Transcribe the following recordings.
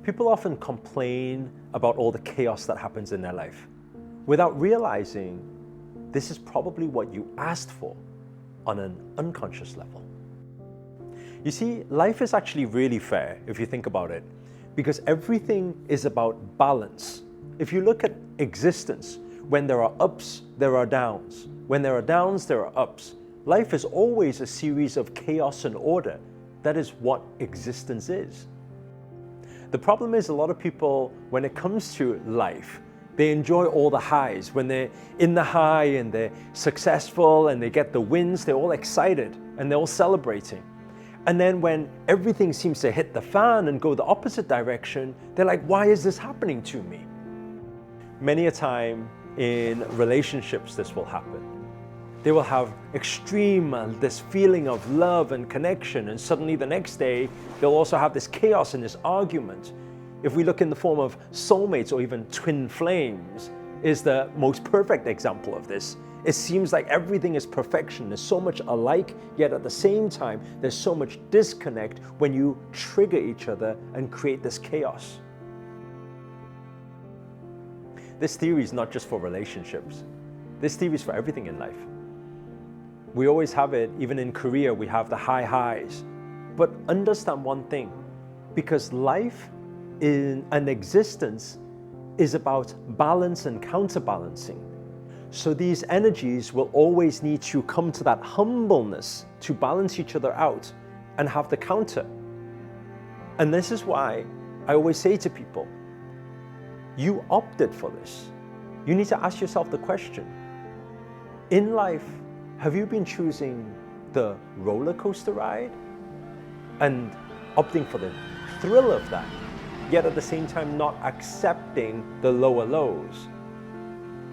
People often complain about all the chaos that happens in their life without realizing this is probably what you asked for on an unconscious level. You see, life is actually really fair if you think about it, because everything is about balance. If you look at existence, when there are ups, there are downs. When there are downs, there are ups. Life is always a series of chaos and order. That is what existence is. The problem is a lot of people, when it comes to life, they enjoy all the highs. When they're in the high and they're successful and they get the wins, they're all excited and they're all celebrating. And then when everything seems to hit the fan and go the opposite direction, they're like, why is this happening to me? Many a time in relationships, this will happen. They will have extreme, this feeling of love and connection, and suddenly the next day, they'll also have this chaos and this argument. If we look in the form of soulmates or even twin flames, is the most perfect example of this. It seems like everything is perfection. There's so much alike, yet at the same time, there's so much disconnect when you trigger each other and create this chaos. This theory is not just for relationships. This theory is for everything in life. We always have it, even in career, we have the high highs. But understand one thing, because life in an existence is about balance and counterbalancing. So these energies will always need to come to that humbleness to balance each other out and have the counter. And this is why I always say to people, you opted for this. You need to ask yourself the question, in life, have you been choosing the roller coaster ride and opting for the thrill of that, yet at the same time not accepting the lower lows?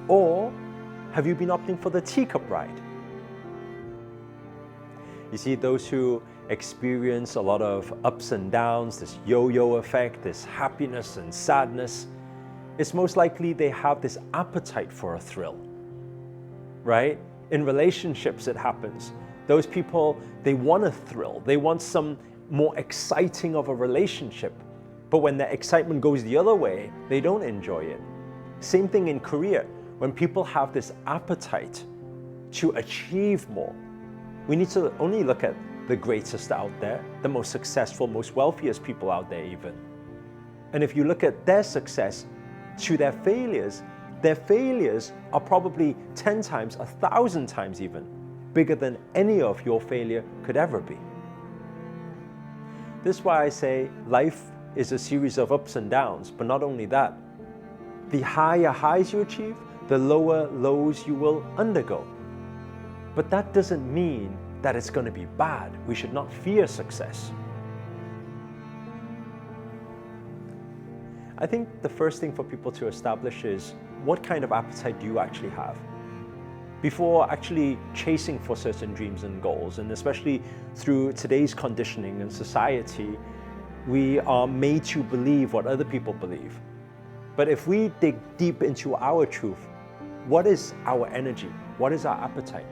Or have you been opting for the teacup ride? You see, those who experience a lot of ups and downs, this yo-yo effect, this happiness and sadness, it's most likely they have this appetite for a thrill, right? In relationships, it happens. Those people, they want a thrill. They want some more exciting of a relationship. But when the excitement goes the other way, they don't enjoy it. Same thing in career. When people have this appetite to achieve more, we need to only look at the greatest out there, the most successful, most wealthiest people out there even. And if you look at their success to their failures are probably 10 times, 1,000 times even, bigger than any of your failure could ever be. This is why I say life is a series of ups and downs, but not only that. The higher highs you achieve, the lower lows you will undergo. But that doesn't mean that it's going to be bad. We should not fear success. I think the first thing for people to establish is what kind of appetite do you actually have? Before actually chasing for certain dreams and goals, and especially through today's conditioning and society, we are made to believe what other people believe. But if we dig deep into our truth, what is our energy? What is our appetite?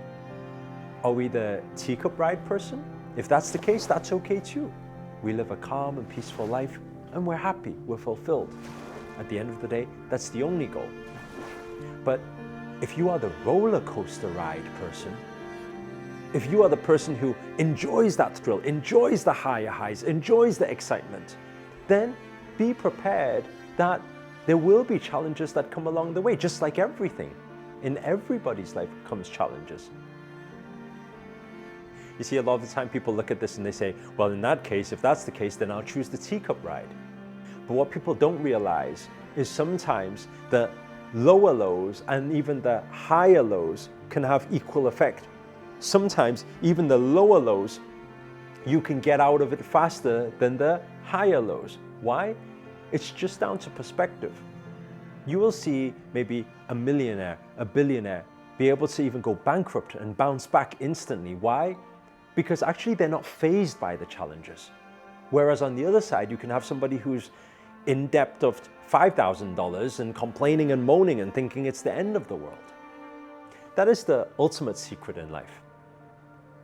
Are we the teacup ride person? If that's the case, that's okay too. We live a calm and peaceful life and we're happy, we're fulfilled. At the end of the day, that's the only goal. But if you are the roller coaster ride person, if you are the person who enjoys that thrill, enjoys the higher highs, enjoys the excitement, then be prepared that there will be challenges that come along the way, just like everything. In everybody's life comes challenges. You see, a lot of the time people look at this and they say, well, in that case, if that's the case, then I'll choose the teacup ride. But what people don't realize is sometimes the lower lows and even the higher lows can have equal effect. Sometimes even the lower lows, you can get out of it faster than the higher lows. Why? It's just down to perspective. You will see maybe a millionaire, a billionaire, be able to even go bankrupt and bounce back instantly. Why? Because actually they're not fazed by the challenges. Whereas on the other side, you can have somebody who's in debt of $5,000 and complaining and moaning and thinking it's the end of the world. That is the ultimate secret in life.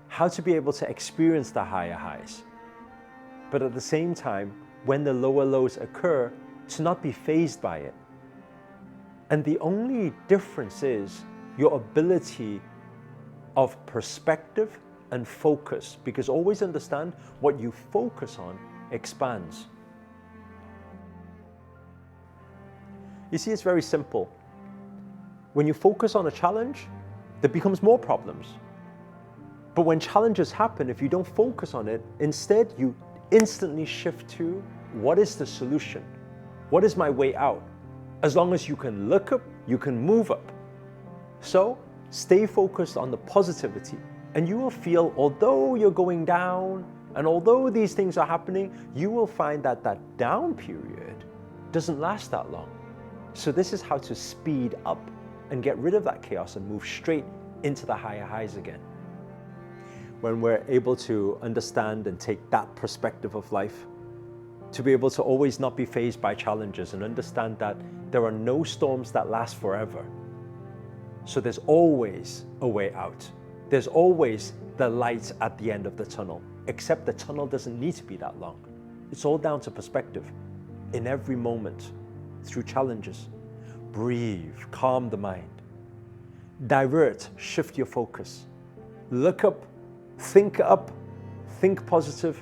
How to be able to experience the higher highs, but at the same time, when the lower lows occur, to not be fazed by it. And the only difference is your ability of perspective and focus, because always understand what you focus on expands. You see, it's very simple. When you focus on a challenge, there becomes more problems. But when challenges happen, if you don't focus on it, instead you instantly shift to, what is the solution? What is my way out? As long as you can look up, you can move up. So stay focused on the positivity, and you will feel, although you're going down, and although these things are happening, you will find that that down period doesn't last that long. So this is how to speed up and get rid of that chaos and move straight into the higher highs again. When we're able to understand and take that perspective of life, to be able to always not be fazed by challenges and understand that there are no storms that last forever. So there's always a way out. There's always the light at the end of the tunnel, except the tunnel doesn't need to be that long. It's all down to perspective. In every moment, through challenges, breathe, calm the mind. Divert, shift your focus. Look up, think positive,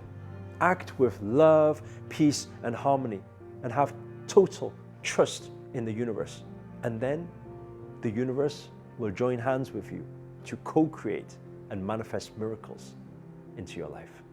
act with love, peace, and harmony, and have total trust in the universe. And then the universe will join hands with you to co-create and manifest miracles into your life.